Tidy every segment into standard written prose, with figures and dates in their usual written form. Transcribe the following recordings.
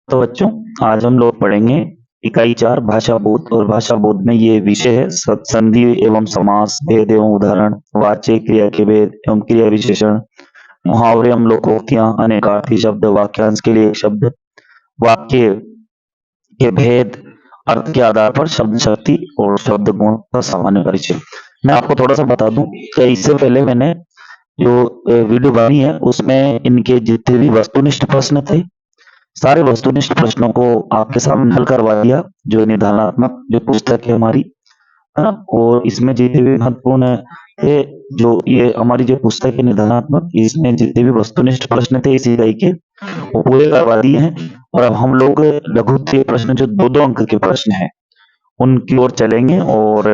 तो बच्चों, आज हम लोग पढ़ेंगे इकाई 4 भाषा बोध। और भाषा बोध में ये विषय है संधि एवं समास, भेद एवं उदाहरण, वाच्य क्रिया के भेद एवं क्रिया विशेषण, मुहावरे एवं लोकोक्तियां, अनेकार्थी शब्द, वाक्यांश के लिए एक शब्द, वाक्य के भेद, अर्थ के आधार पर शब्द शक्ति और शब्द गुण का सामान्य परिचय। मैं आपको थोड़ा सा बता दूं कि इससे पहले मैंने जो वीडियो बनी है उसमें इनके जितने भी वस्तुनिष्ठ प्रश्न थे, सारे वस्तुनिष्ठ प्रश्नों को आपके सामने हल करवा दिया। जो निधानात्मक जो पुस्तक है हमारी, है ना, और इसमें जितने भी महत्वपूर्ण ये जो ये हमारी जो पुस्तक है निधानात्मक, इसमें जितने भी वस्तुनिष्ठ प्रश्न थे इसी तरह के वो पूरे करवा दिए हैं। और अब हम लोग लघुत्तरीय प्रश्न जो दो दो अंक के प्रश्न हैं उनकी ओर चलेंगे और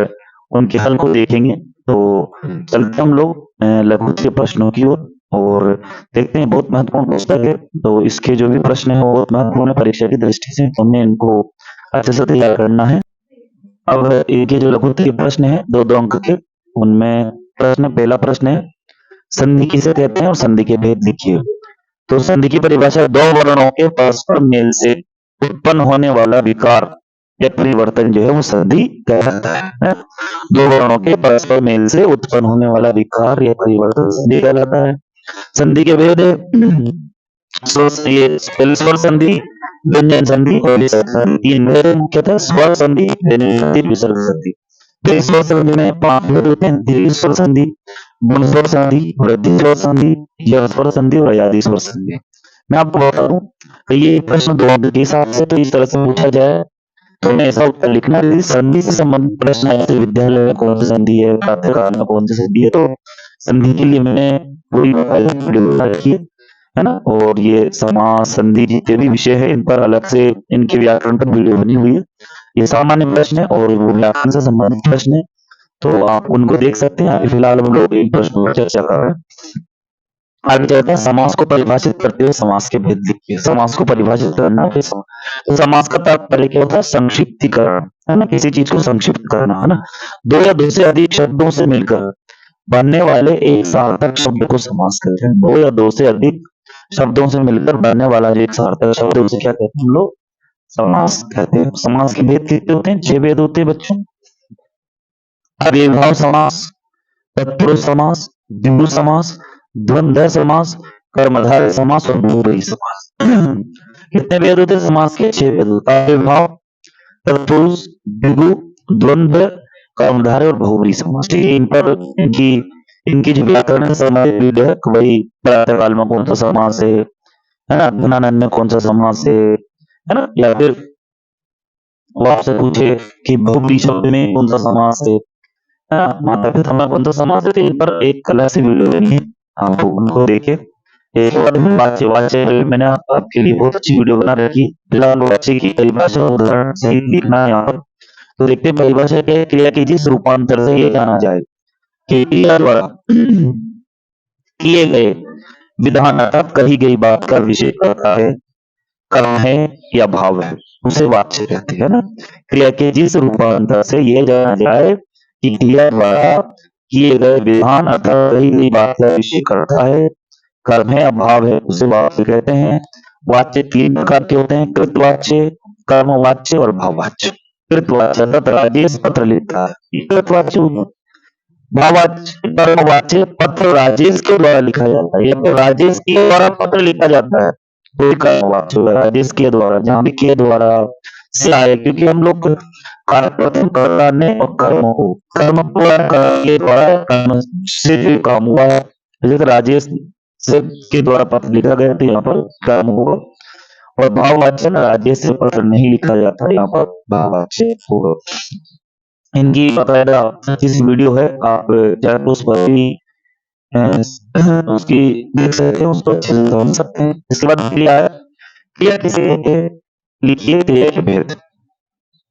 उनके हल को देखेंगे। तो चलते हम लोग लघुत्तरीय प्रश्नों की ओर और देखते हैं। बहुत महत्वपूर्ण पुस्तक है, तो इसके जो भी प्रश्न है वो बहुत महत्वपूर्ण है परीक्षा की दृष्टि से, तो हमें इनको अच्छे से तैयार करना है। अब इनके जो लघुत्तरीय प्रश्न है दो दो अंक के, उनमें पहला प्रश्न है संधि किसे कहते हैं और संधि के भेद लिखिए। तो संधि की परिभाषा दो वर्णों के परस्पर मेल से उत्पन्न होने वाला विकार या परिवर्तन जो है वो संधि कहलाता है। दो वर्णों के परस्पर मेल से उत्पन्न होने वाला विकार या परिवर्तन संधि कहलाता है। संधि के भेद ये स्वर संधि, व्यंजन संधि और विसर्ग संधि। तीन भेद मुख्यतः स्वर संधि, व्यंजन संधि, विसर्ग संधि। फिर स्वर संधि में 5 भेद होते हैं: दीर्घ स्वर संधि, गुण स्वर संधि, वृद्धि स्वर संधि, यह स्वर संधि और अयादि स्वर संधि। मैं आपको बता दूं कि ये प्रश्न दो अंक के हिसाब से तो इस तरह से पूछा जाए तो मैं ऐसा उत्तर लिखना है। संधि से संबंधित प्रश्न है, विद्यालय में कौन सी संधि है, प्रातःकाल में कौन सी संधि है, तो संधि के लिए मैंने पूरी वीडियो बना रखी है ना। और ये समास, संधि जितने भी विषय है इन पर अलग से इनके व्याकरण पर वीडियो बनी हुई है। ये सामान्य प्रश्न है और वो व्याकरण से संबंधित प्रश्न है, तो आप उनको देख सकते हैं। अभी फिलहाल हम लोग एक प्रश्न पर चर्चा कर रहे हैं। आगे चलते हैं। समास को परिभाषित करते हुए समास के भेद लिखिए। समास को परिभाषित करना है। तो समास का तात्पर्य क्या होता है? संक्षिप्तीकरण, है ना, किसी चीज को संक्षिप्त करना, है ना। दो या दो से अधिक शब्दों से मिलकर बनने वाले एक सार्थक शब्द को समास कहते हैं। दो या दो से अधिक शब्दों से मिलकर बनने वाला जो एक सार्थक शब्द उसे क्या कहते हैं हम लोग? समास कहते हैं। समास के भेद कितने होते हैं? 6 भेद होते हैं बच्चों। अव्ययभाव समास, तत्पुरुष समास, द्विगु समास, द्वंद्व समास, कर्मधारय समास और बहुव्रीहि समास। कितने भेद होते हैं समास के? 6 भेद होते हैं। अव्ययभाव, तत्पुरुष, द्विगु, द्वंद्व, कर्मधारय और बहुव्रीहि समास। ठीक है, इन पर इनकी जो व्याकरण से संबंधित वीडियो है, वही प्रातःकाल में कौन सा समास है ना, गुणानंद में कौन सा समास है ना, या फिर वो आपसे पूछे कि बहुव्रीहि शब्द में कौन सा समास है ना, माता पिता में कौन सा समास है, तो इन पर एक अलग से वीडियो बनी है, आप उनको देखे। एक बार वाच्य वाच्य मैंने आपके लिए बहुत अच्छी वीडियो बना रखी। फिलहाल वाच्य की परिभाषा उदाहरण सहित लिखना है यहाँ पर। तो देखते हैं परिभाषा क्या है। क्रिया के जिस रूपांतर से ये जाना जाए कि क्रिया द्वारा किए गए विधान अर्थात कही गई बात का विषय करता है, कर्म है या भाव है, उसे वाच्य कहते हैं ना। क्रिया के जिस रूपांतर से ये जाना जाए कि क्रिया द्वारा किए गए विधान अर्थात कही गई बात का विषय करता है, कर्म है या भाव है, उसे वाच्य कहते हैं। वाच्य 3 प्रकार के होते हैं: कृतवाच्य, कर्मवाच्य और भाववाच्य। कृतवाच्य अर्थात राजेश पत्र लिखता है, कृतवाच्य। भाववाच्य, कर्मवाच्य पत्र राजेश के द्वारा लिखा जाता है, या फिर राजेश के द्वारा पत्र लिखा जाता है, तो कर्मवाच्य होगा। राजेश के द्वारा, जहां भी के द्वारा से आए, क्योंकि हम लोग प्रथम करने और कर्म को के द्वारा कर्म से जो काम हुआ है, जैसे राजेश से के द्वारा पत्र लिखा गया तो यहाँ पर कर्म होगा। और भाववाच्य ना, राजेश से पत्र नहीं लिखा जाता, यहाँ पर भाववाच्य होगा। इनकी बकायदा इस वीडियो है, आप चाहे उस पर भी उसकी देख सकते हैं, उसको अच्छे से समझ सकते हैं। इसके बाद क्रिया है। क्रिया किसे लिखिए? क्रिया के भेद।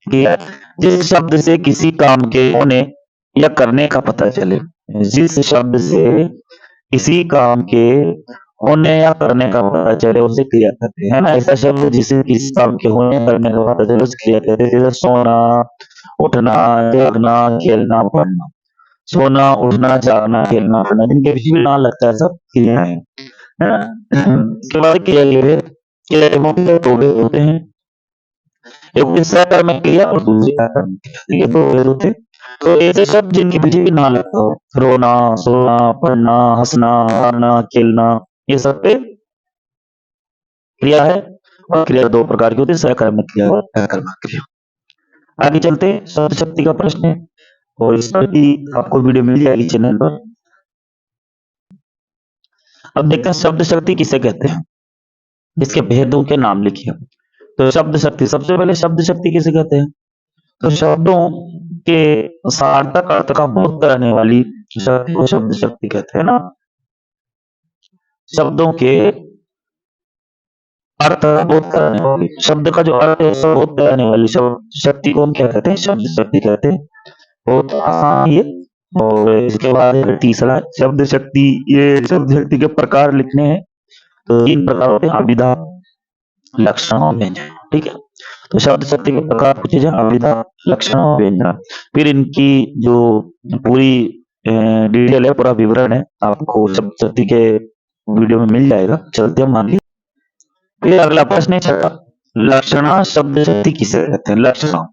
क्रिया जिस शब्द से किसी काम के होने या करने का पता चले, जिस शब्द से किसी काम के होने या करने का पता चले उसे क्रिया कहते हैं ना। ऐसा शब्द जिसे किसी काम के होने या करने का पता चले उसे क्रिया कहते हैं। जैसे सोना, उठना, जागना, खेलना, पढ़ना। सोना, उठना, जागना, खेलना, पढ़ना, जिनके भी ना लगता है सब क्रिया है ना। इसके बाद क्रिया के भेद। दो भेद होते हैं, एक सकर्मक क्रिया और दूसरी अकर्मक क्रिया, ये दो भेद होते हैं। तो ऐसे शब्द जिनके पीछे भी ना लगता हो, रोना, सोना, पढ़ना, हंसना, हारना, खेलना, ये सब पे क्रिया है। और क्रिया दो प्रकार की होती है, सकर्मक क्रिया और अकर्मक क्रिया। आगे चलते हैं, शब्द शक्ति का प्रश्न है और इस पर भी आपको वीडियो मिल जाएगी चैनल पर। अब देखते हैं शब्द शक्ति किसे कहते हैं, इसके भेदों के नाम लिखिए। तो शब्द शक्ति, सबसे पहले शब्द शक्ति किसे कहते हैं? तो शब्दों के सार्थक अर्थ का बोध कराने वाली शक्ति को शब्द शक्ति कहते हैं ना। शब्दों के अर्थ का बोध कराने वाली, शब्द का जो अर्थ है उसका बोध कराने वाली शक्ति को हम क्या कहते हैं? शब्द शक्ति कहते हैं। बहुत आसान ये। और इसके बाद तीसरा शब्द शक्ति, ये शब्द शक्ति के प्रकार लिखने हैं। तो 3 प्रकार होते हैं, अभिधा, लक्षण और व्यंजन। ठीक है, तो शब्द शक्ति के प्रकार पूछे जाए, अभिधा, लक्षण और व्यंजन। फिर इनकी जो पूरी डिटेल है, पूरा विवरण है, आपको शब्द शक्ति के वीडियो में मिल जाएगा। चलते हैं मान ली। फिर अगला प्रश्न है, लक्षणा शब्द शक्ति किसे कहते हैं? लक्षणा,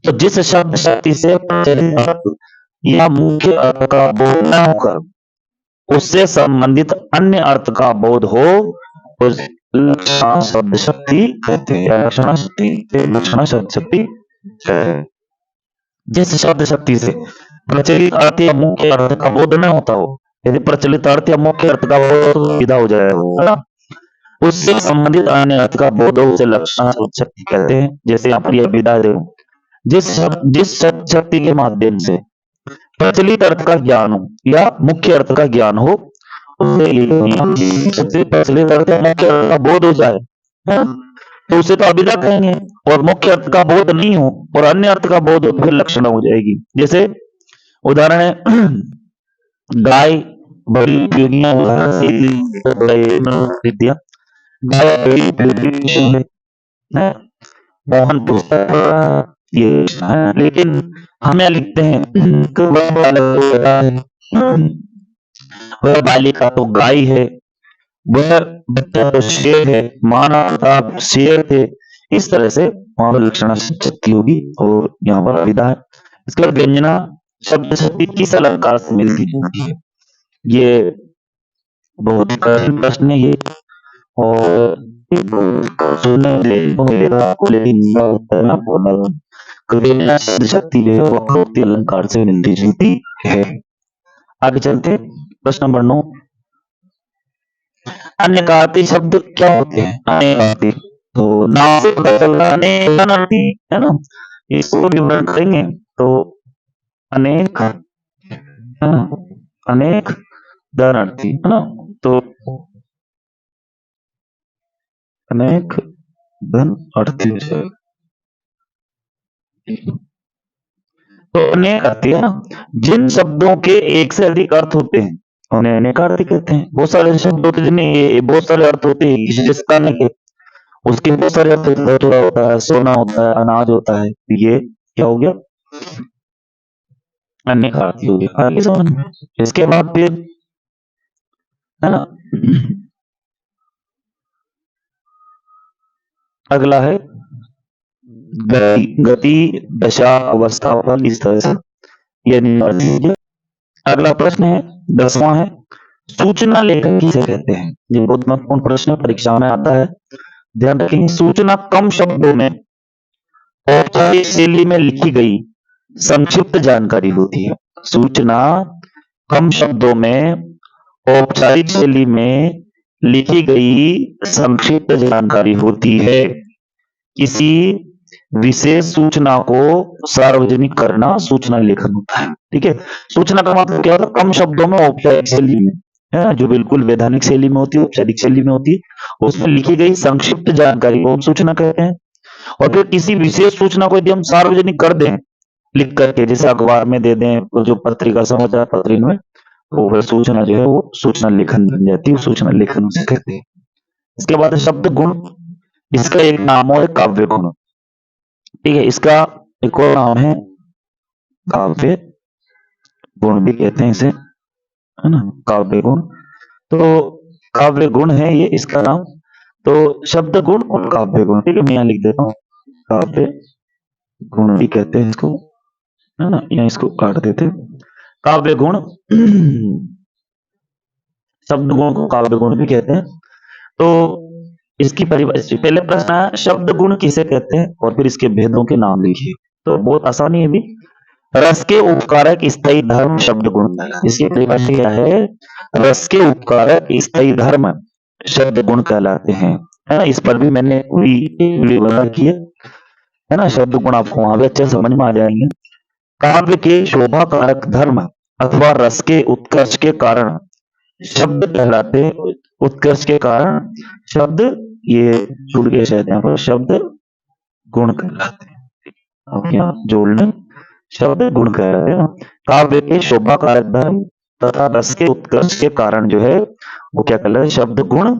तो जिस शब्द शक्ति से प्रचलित अर्थ या मुख्य अर्थ का बोध न होकर उससे संबंधित अन्य अर्थ का बोध हो, उस लक्षणा शब्द शक्ति कहते हैं। लक्षणा शक्ति, लक्षणा शब्द शक्ति कहते हैं। जिस शब्द शक्ति से प्रचलित अर्थ या मुख्य अर्थ का बोध न होता हो, यदि प्रचलित अर्थ या मुख्य अर्थ का बोध सीधा हो जाए है ना, उससे संबंधित अन्य अर्थ का बोध हो, उसे लक्षणा शब्द शक्ति कहते हैं। जैसे यहाँ पर यह विधा दे, जिस शब्द शक्ति के माध्यम से प्रचलित अर्थ का ज्ञान हो या मुख्य अर्थ का ज्ञान हो, उसे प्रचलित अर्थ या मुख्य अर्थ का बोध हो जाए, तो उसे तो अभिधा कहेंगे। और मुख्य अर्थ का बोध नहीं हो और अन्य अर्थ का बोध हो तो फिर लक्षणा हो जाएगी। जैसे उदाहरण है, गाय बड़ी उपयोगी विद्या, गाय बड़ी उपयोगी है। मोहन पुस्तक ये है, लेकिन हम यहाँ लिखते हैं कि वह बालिका तो गाय है, वह बच्चा तो शेर है, माना आप शेर थे। इस तरह से वहां पर लक्षणा शक्ति होगी और यहाँ पर अभिधा है। इसके बाद व्यंजना शब्द शक्ति किस अलंकार से मिलती जुलती है? ये बहुत कठिन प्रश्न है ये, और शब्द शक्ति जो है वक्रोक्ति अलंकार से मिलती जुलती है। आगे चलते, प्रश्न नंबर 9, अन्य कार्तिक शब्द क्या होते हैं? अन्य, तो नाम से पता चल रहा है है ना, इसको विवरण करेंगे। तो अनेक है ना, अनेक धनार्थी है ना, तो अनेक धन अर्थी हो जाएगा। तो अनेक अर्थ है ना, जिन शब्दों के एक से अधिक अर्थ होते हैं उन्हें अनेक अर्थ कहते हैं। बहुत सारे शब्द होते हैं जिनमें बहुत सारे अर्थ होते हैं, जिसका के उसके बहुत सारे अर्थ होता है, सोना होता है, अनाज होता है। ये क्या हो गया? अनेक अर्थ हो गया। आगे समझ में। इसके बाद फिर है ना, अगला है गति, दशा, अवस्था, फल, इस तरह से ये। अगला प्रश्न है 10वां है, सूचना लेखन किसे कहते हैं? ये बहुत महत्वपूर्ण प्रश्न परीक्षा में आता है, ध्यान रखेंगे। सूचना कम शब्दों में औपचारिक शैली में लिखी गई संक्षिप्त जानकारी होती है। सूचना कम शब्दों में औपचारिक शैली में लिखी गई संक्षिप्त जानकारी होती है। किसी विशेष सूचना को सार्वजनिक करना सूचना लेखन होता है। ठीक है, सूचना का मतलब क्या होता है? कम शब्दों में औपचारिक शैली में, है जो बिल्कुल वैधानिक शैली में होती है, औपचारिक शैली में होती है, उसमें लिखी गई संक्षिप्त जानकारी को हम सूचना कहते हैं। और फिर किसी विशेष सूचना को यदि हम सार्वजनिक कर दें लिख करके, जैसे अखबार में दे दें, जो पत्रिका समाचार पत्र में, तो वह सूचना जो है वो सूचना लेखन बन जाती है, सूचना लेखन उसे कहते हैं। इसके बाद शब्द गुण, इसका एक नाम है काव्य गुण। ठीक है, इसका एक और नाम है काव्य गुण भी कहते हैं इसे, है ना, काव्य गुण। तो काव्य गुण है ये इसका नाम। तो शब्द गुण और काव्य गुण, ठीक है, मैं यहाँ लिख देता हूँ, काव्य गुण भी कहते हैं इसको, है ना, या इसको काट देते हैं, काव्य गुण शब्द गुण को काव्य गुण भी कहते हैं। तो इसकी परिभाषा, पहले प्रश्न है शब्द गुण किसे कहते हैं और फिर इसके भेदों के नाम लिखिए। तो बहुत आसानी है भी, रस के उपकारक स्थायी धर्म शब्द गुण, इसकी परिभाषा क्या है, रस के उपकारक स्थायी धर्म शब्द गुण कहलाते हैं, है ना। इस पर भी मैंने पूरी वीडियो बना रखी है ना, शब्द गुण आपको वहां भी अच्छे समझ में आ जाएंगे। काव्य के शोभा कारक धर्म अथवा रस के उत्कर्ष के कारण शब्द कहलाते हैं, उत्कर्ष के कारण शब्द, ये छूट गए शायद यहाँ पर, शब्द गुण कहलाते हैं, अब यहाँ जोड़ लें, शब्द गुण कहलाते हैं। काव्य के शोभा कारक धर्म तथा रस के उत्कर्ष के कारण जो है वो क्या कहलाते हैं, शब्द गुण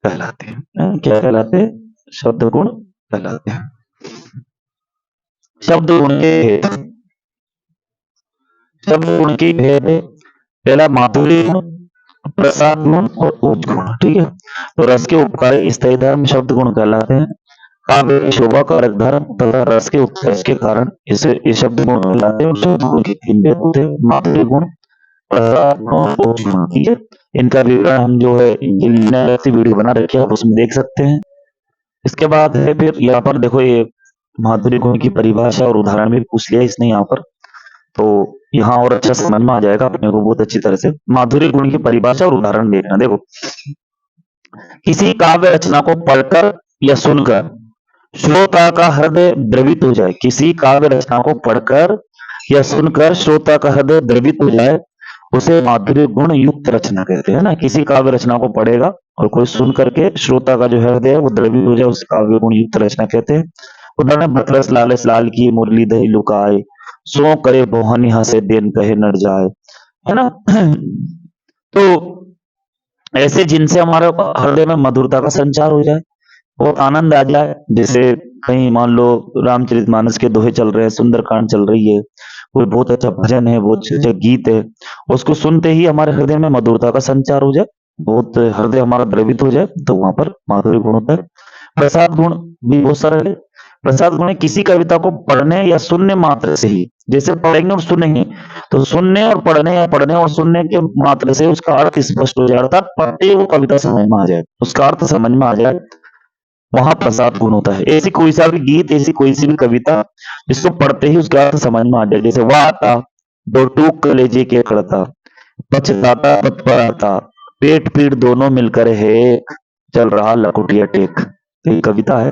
कहलाते हैं। क्या कहलाते हैं, शब्द गुण कहलाते हैं। शब्द गुण के भेद, शब्द गुण के भेद, पहला माधुर्य गुण, प्रसाद गुण और ओज गुण, ठीक है। तो रस के उपकार स्थायी धर्म शब्द गुण कहलाते हैं, काव्य के शोभा कारक धर्म तथा रस के उत्कर्ष के कारण इसे ये शब्द गुण कहलाते हैं। शब्द गुण के तीन भेद होते हैं, माधुर्य गुण, प्रसाद गुण और ओज गुण, ठीक है। इनका विवरण हम जो है वीडियो बना रखी है, उसमें देख सकते हैं। इसके बाद है फिर यहाँ पर देखो, ये माधुर्य गुण की परिभाषा और उदाहरण भी पूछ लिया इसने यहाँ पर, तो यहाँ और अच्छा समझ में आ जाएगा अपने को बहुत अच्छी तरह से। माधुर्य गुण की परिभाषा और उदाहरण देखना, देखो, किसी काव्य रचना को पढ़कर या सुनकर श्रोता का हृदय द्रवित हो जाए, किसी काव्य रचना को पढ़कर या सुनकर श्रोता का हृदय द्रवित हो जाए, उसे माधुर्य गुण युक्त रचना कहते हैं ना। किसी काव्य रचना को पढ़ेगा और कोई सुन करके श्रोता का जो हृदय है वो द्रवित हो जाए, उसे काव्य गुण युक्त रचना कहते हैं। उदाहरण, बतरस लालस लाल की मुरली दही लुकाए, सो करे बोहनी हंसे देन कहे नर जाए, है ना। तो ऐसे जिनसे हमारे हृदय में मधुरता का संचार हो जाए और आनंद आ जाए, जैसे कहीं मान लो रामचरितमानस के दोहे चल रहे हैं, सुंदरकांड चल रही है, कोई बहुत अच्छा भजन है, बहुत अच्छा गीत है, उसको सुनते ही हमारे हृदय में मधुरता का संचार हो जाए, बहुत हृदय हमारा द्रवित हो जाए, तो वहां पर माधुर्य गुण होता है। प्रसाद गुण भी बहुत सारे है। प्रसाद गुण किसी कविता को पढ़ने या सुनने मात्र से ही, जैसे पढ़ेंगे और सुनेंगे, तो सुनने और पढ़ने या पढ़ने और सुनने के मात्र से उसका अर्थ स्पष्ट हो जाए, अर्थात पढ़ते ही वो कविता समझ में आ जाए, उसका अर्थ समझ में आ जाए, वहां प्रसाद गुण होता है। ऐसी कोई सा भी गीत, ऐसी कोई सी भी कविता जिसको पढ़ते ही उसका अर्थ समझ में आ जाए, जैसे वाह आता दो टूक कलेजे के कड़ता, पछताता पथ पर आता, पेट पीठ दोनों मिलकर है एक, चल रहा लकुटिया टेक, तो ये कविता है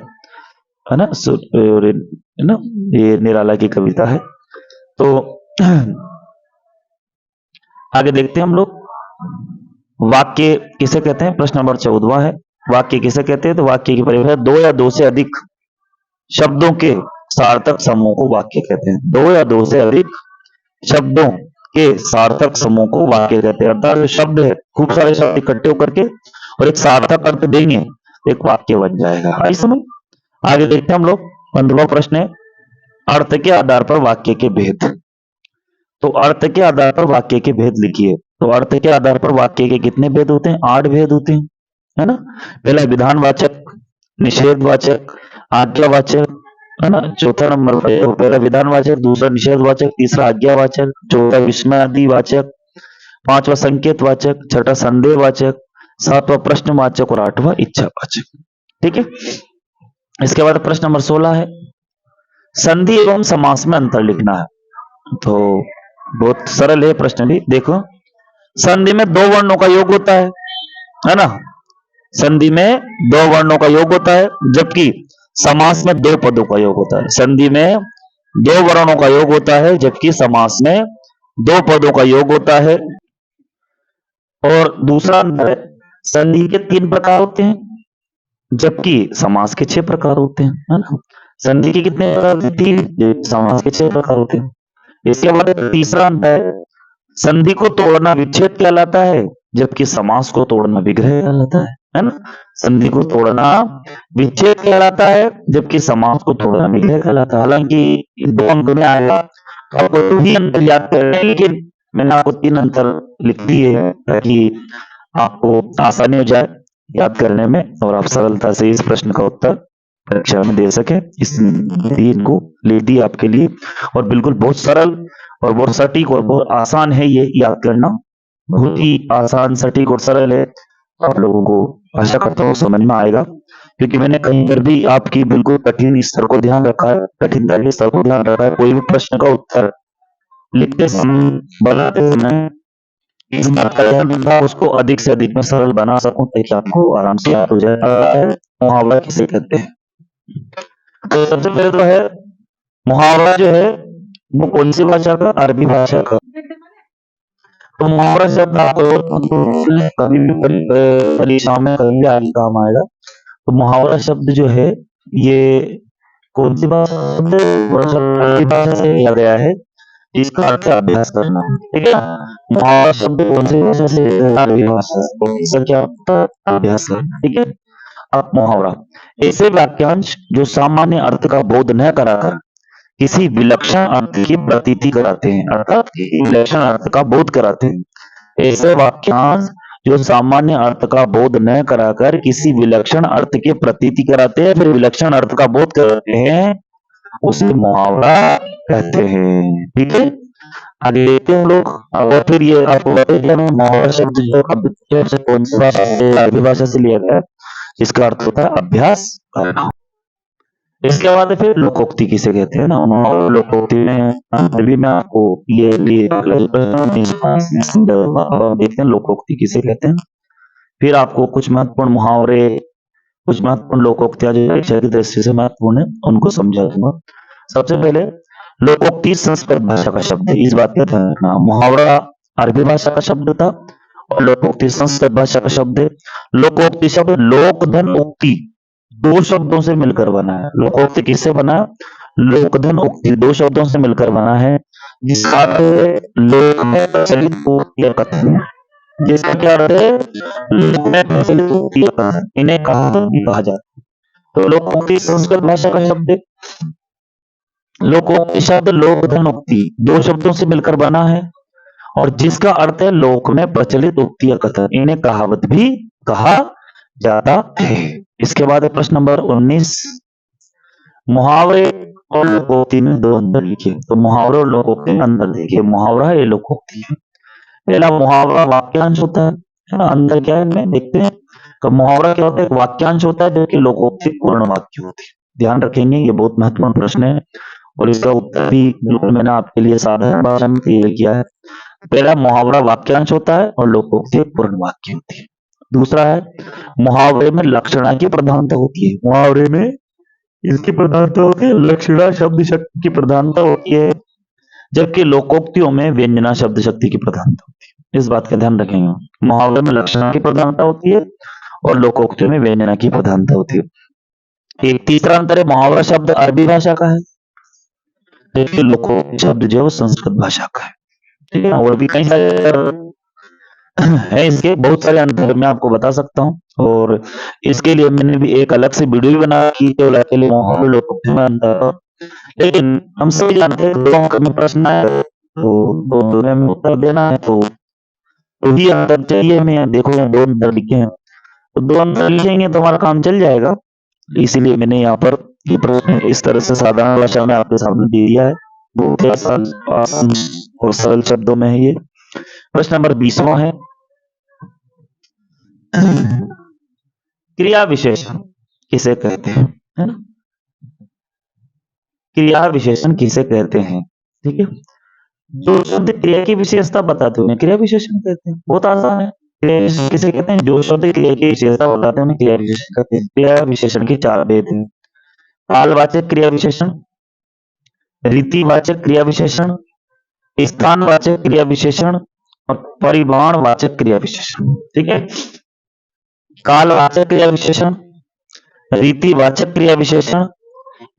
ना, है ना, ये निराला की कविता है। तो आगे देखते हैं हम लोग, वाक्य किसे कहते हैं, प्रश्न नंबर 14 है, वाक्य किसे कहते हैं। तो वाक्य की परिभाषा, दो या दो से अधिक शब्दों के सार्थक समूह को वाक्य कहते हैं। दो या दो से अधिक शब्दों के सार्थक समूह को वाक्य कहते हैं, अर्थात शब्द है, खूब सारे शब्द इकट्ठे होकर के और एक सार्थक अर्थ देंगे, एक वाक्य बन जाएगा। आई समझ। आगे देखते हैं हम लोग, 15वां प्रश्न है, अर्थ के आधार पर वाक्य के भेद। तो अर्थ के आधार पर वाक्य के भेद लिखिए। तो अर्थ के आधार पर वाक्य के कितने भेद होते हैं, 8 भेद होते हैं, है ना। पहला विधानवाचक, निषेधवाचक, आज्ञावाचक, है ना। चौथा नंबर पर पहला विधानवाचक, दूसरा निषेधवाचक, तीसरा आज्ञावाचक, चौथा विस्मयादिवाचक, पांचवा संकेतवाचक, छठा संदेहवाचक, सातवां प्रश्नवाचक और आठवां इच्छावाचक, ठीक है। इसके बाद प्रश्न नंबर 16 है, संधि एवं समास में अंतर लिखना है। तो बहुत सरल है प्रश्न भी, देखो, संधि में 2 वर्णों का योग होता है ना, संधि में 2 वर्णों का योग होता है, जबकि समास में 2 पदों का योग होता है। संधि में 2 वर्णों का योग होता है, जबकि समास में 2 पदों का योग होता है। और दूसरा अंतर है, संधि के 3 प्रकार होते हैं, जबकि समास के 6 प्रकार होते हैं, है ना। संधि के कितने प्रकार, 3, समास के 6 प्रकार होते हैं। इसके बाद तीसरा अंतर है, संधि को तोड़ना विच्छेद कहलाता है, जबकि समास को तोड़ना विग्रह कहलाता है ना। संधि को तोड़ना विच्छेद कहलाता है, जबकि समास को तोड़ना विग्रह कहलाता है। हालांकि 2 अंक में आएगा, तो आपको 2 ही अंतर याद करने हैं, लेकिन मैंने आपको 3 अंतर लिख दिए हैं ताकि आपको आसानी हो जाए। याद करने में और आप सरलता से इस प्रश्न का उत्तर परीक्षा में दे सके, इस इनको ले दी आपके लिए। और बिल्कुल बहुत सरल और बहुत सटीक और बहुत आसान है ये याद करना, बहुत ही आसान, सटीक और सरल है। आप लोगों को आशा करता हूँ समझ में आएगा, क्योंकि मैंने कहीं पर भी आपकी बिल्कुल कठिन स्तर को ध्यान रखा है, कठिनता के स्तर को ध्यान रखा है। कोई भी प्रश्न का उत्तर लिखते समय, बनाते समय इस बात का ध्यान रखा उसको अधिक से अधिक मैं सरल बना सकूं, ताकि आपको आराम से याद हो जाए। मुहावरा किसे कहते हैं? तो सबसे पहले तो है मुहावरा जो है वो कौन सी भाषा का? अरबी भाषा का। तो मुहावरा शब्द आपको कभी भी परीक्षा में कहीं भी आगे काम आएगा। तो मुहावरा शब्द जो है ये कौन सी भाषा अरबी भाषा से लिया गया है, जिसका अर्थ है अभ्यास करना, ठीक है। मुहावरा शब्द कौन सी भाषा से? अरबी भाषा से। इसका क्या होता है? अभ्यास करना, ठीक है। अब मुहावरा ऐसे वाक्यांश जो सामान्य अर्थ का बोध न कराकर किसी विलक्षण अर्थ की प्रतीति कराते हैं, अर्थात किसी विलक्षण अर्थ का बोध कराते हैं। ऐसे वाक्यांश जो सामान्य अर्थ का बोध न कराकर किसी विलक्षण अर्थ की प्रतीति कराते हैं, फिर विलक्षण अर्थ का बोध कराते हैं, उसे मुहावरा कहते हैं, ठीक है। आगे देखते हैं हम लोग। और फिर ये आपको बताइए मुहावरा शब्द जो कौन सी भाषा से? अरबी भाषा से लिया गया है, जिसका अर्थ होता है अभ्यास करना। इसके बाद फिर लोकोक्ति किसे कहते हैं ना, लोकोक्ति में अभी मैं आपको ये देखते हैं लोकोक्ति किसे कहते हैं। फिर आपको कुछ महत्वपूर्ण मुहावरे, कुछ महत्वपूर्ण लोकोक्तियां जो परीक्षा की दृष्टि से महत्वपूर्ण है उनको समझा दूंगा। सबसे पहले लोकोक्ति संस्कृत भाषा का शब्द है, इस बात का ध्यान रखना। मुहावरा अरबी भाषा का शब्द था और लोकोक्ति संस्कृत भाषा का शब्द है। लोकोक्ति शब्द लोक धन उक्ति दो शब्दों से मिलकर बना है। लोकोक्ति किससे बना? लोक धन उक्ति दो शब्दों से मिलकर बना है, जिसका अर्थ है लोक में प्रचलित उक्ति या कथन। जिसका क्या अर्थ है? लोक में प्रचलित उक्ति या कथन, इन्हें कहावत भी कहा जाता है। तो लोकोक्ति संस्कृत भाषा का शब्द है। लोकोक्ति शब्द लोक धन उक्ति दो शब्दों से मिलकर बना है और जिसका अर्थ है लोक में प्रचलित उक्ति या कथन, इन्हें कहावत भी कहा जाता है। इसके बाद है प्रश्न नंबर 19। मुहावरे और लोकोक्ति में दो अंतर लिखिए। तो मुहावरे और लोकोक्ति में अंतर देखिए। मुहावरा है, लोकोक्ति है। पहला मुहावरा वाक्यांश होता है ना। अंतर क्या है इनमें देखते हैं। तो मुहावरा क्या होता है? एक वाक्यांश होता है, जबकि लोकोक्ति पूर्ण वाक्य होती है। ध्यान रखेंगे, ये बहुत महत्वपूर्ण प्रश्न है और इसका उत्तर भी बिल्कुल मैंने आपके लिए साधारण भाषा में तैयार किया है। पहला मुहावरा वाक्यांश होता है और लोकोक्ति पूर्ण वाक्य होती है। दूसरा है मुहावरे में लक्षणा की प्रधानता होती है। मुहावरे में इसकी प्रधानता होती है, लक्षणा शब्द शक्ति की प्रधानता होती है, जबकि लोकोक्तियों में व्यंजना शब्द शक्ति की प्रधानता होती है। इस बात का ध्यान रखेंगे। मुहावरे में लक्षणा की प्रधानता होती है और लोकोक्तियों में व्यंजना की प्रधानता होती है। एक तीसरा अंतर है, मुहावरा शब्द अरबी भाषा का है, जबकि लोकोक्ति शब्द जो है संस्कृत भाषा का है, ठीक है। और भी कई सारे है, इसके बहुत सारे अंतर मैं आपको बता सकता हूँ और इसके लिए मैंने भी एक अलग से वीडियो भी बना की केवल अकेले मुहावरे लोकोक्ति में अंतर। लेकिन हम सभी जानते हैं दो अंक में प्रश्न आए तो दो में उत्तर देना है, तो ही अंतर चाहिए हमें। देखो दो अंतर लिखे हैं, तो दो अंतर लिखेंगे तो हमारा काम चल जाएगा। इसीलिए मैंने यहाँ पर ये प्रश्न इस तरह से साधारण भाषा में आपके सामने दे दिया है, बहुत ही आसान और सरल शब्दों में है ये। प्रश्न नंबर 20वां है, क्रिया विशेषण किसे कहते हैं, है ना। क्रिया विशेषण किसे कहते हैं, ठीक है। जो शब्द क्रिया की विशेषता बताते हैं क्रिया विशेषण कहते हैं। बहुत आसान है। क्रिया किसे कहते हैं? जो शब्द क्रिया की विशेषता बताते हैं उन्हें क्रिया विशेषण कहते हैं। क्रिया विशेषण के चार भेद हैं: कालवाचक क्रिया विशेषण, रीतिवाचक क्रिया विशेषण, स्थानवाचक क्रिया विशेषण और परिमाणवाचक क्रिया विशेषण, ठीक है। कालवाचक क्रिया विशेषण, रीतिवाचक क्रिया विशेषण,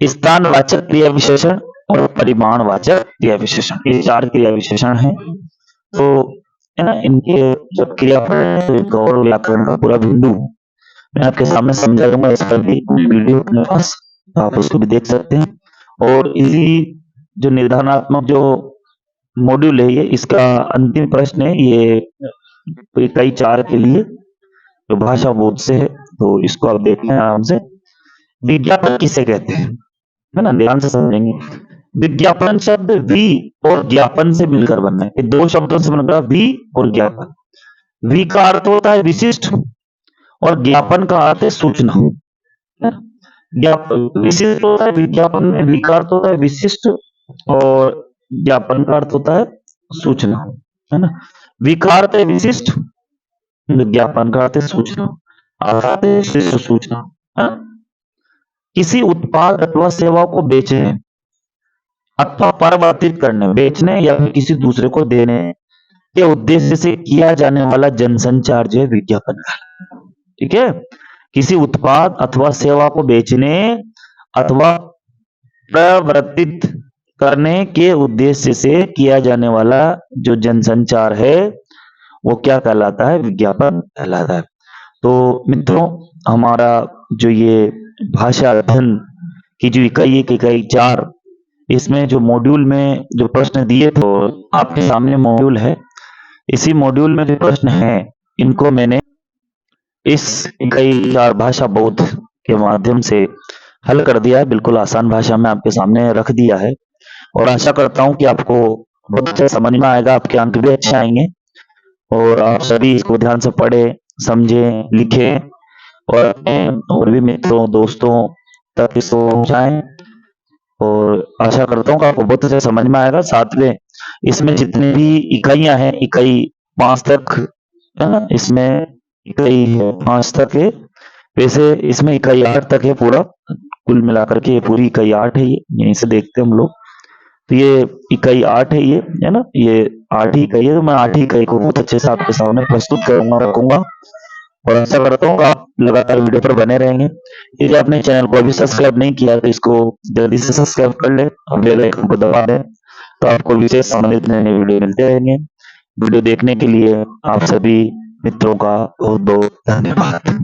स्थानवाचक क्रिया विशेषण और परिमाणवाचक क्रिया विशेषण, ये चार क्रिया विशेषण हैं। तो है ना, इनके जब क्रियापद है तो गौर व्याकरण का पूरा बिंदु मैं आपके सामने समझा दूंगा। इस पर भी वीडियो अपने पास, आप उसको भी देख सकते हैं। और इसी जो निर्धारणात्मक जो मॉड्यूल है ये, इसका अंतिम प्रश्न है ये इकाई 4 के लिए। जो भाषा बोध से है, तो इसको आप देख लें आराम से। विज्ञापन किसे कहते हैं, है ना, ध्यान से समझेंगे। विज्ञापन शब्द वी और ज्ञापन से मिलकर बना है, दो शब्दों से बनकर वी और ज्ञापन। वी का अर्थ होता है विशिष्ट और ज्ञापन का अर्थ है सूचना, है ना। विशिष्ट होता है विज्ञापन में, वी का अर्थ होता है विशिष्ट और ज्ञापन का अर्थ होता है सूचना, है ना। वी का अर्थ है विशिष्ट, विज्ञापन का अर्थ है सूचना, अर्थात है विशिष्ट सूचना, है ना? किसी उत्पाद अथवा सेवा को बेचने अथवा परिवर्तित करने, बेचने या फिर किसी दूसरे को देने के उद्देश्य से किया जाने वाला जनसंचार जो है विज्ञापन का, ठीक है। किसी उत्पाद अथवा सेवा को बेचने अथवा प्रवर्तित करने के उद्देश्य से किया जाने वाला जो जनसंचार है वो क्या कहलाता है, विज्ञापन कहलाता है। तो मित्रों, हमारा जो ये भाषा अध्ययन की जो इकाई 1, इकाई 4, इसमें जो मॉड्यूल में जो प्रश्न दिए थे, आपके सामने मॉड्यूल है, इसी मॉड्यूल में जो प्रश्न हैं इनको मैंने इस इकाई 4 भाषा बोध के माध्यम से हल कर दिया है, बिल्कुल आसान भाषा में आपके सामने रख दिया है, और आशा करता हूं कि आपको बहुत अच्छा समझ में आएगा, आपके अंक भी अच्छे आएंगे, और आप सभी इसको ध्यान से पढ़ें, समझें, लिखें और भी मित्रों दोस्तों तक इसको पहुंचाएं, और आशा करता हूँ कि आपको बहुत अच्छे समझ में आएगा। साथ में इसमें जितनी भी इकाइयां हैं, इकाई 5 तक, है ना, इसमें इकाई 5 तक है, वैसे इसमें इकाई 8 तक है पूरा, कुल मिलाकर के ये पूरी इकाई 8 है। ये यहीं से देखते हैं हम लोग, तो ये इकाई 8 है, ये है ना, ये 8 ही इकाई है। तो मैं 8 ही इकाई को बहुत अच्छे से आपके सामने प्रस्तुत करूंगा, रखूंगा, और आशा करता हूँ आप लगातार वीडियो पर बने रहेंगे। यदि आपने चैनल को अभी सब्सक्राइब नहीं किया तो इसको जल्दी से सब्सक्राइब कर ले और बेल आइकन को दबा दें, तो आपको विशेष संबंधित नए नए वीडियो मिलते रहेंगे। वीडियो देखने के लिए आप सभी मित्रों का बहुत बहुत धन्यवाद।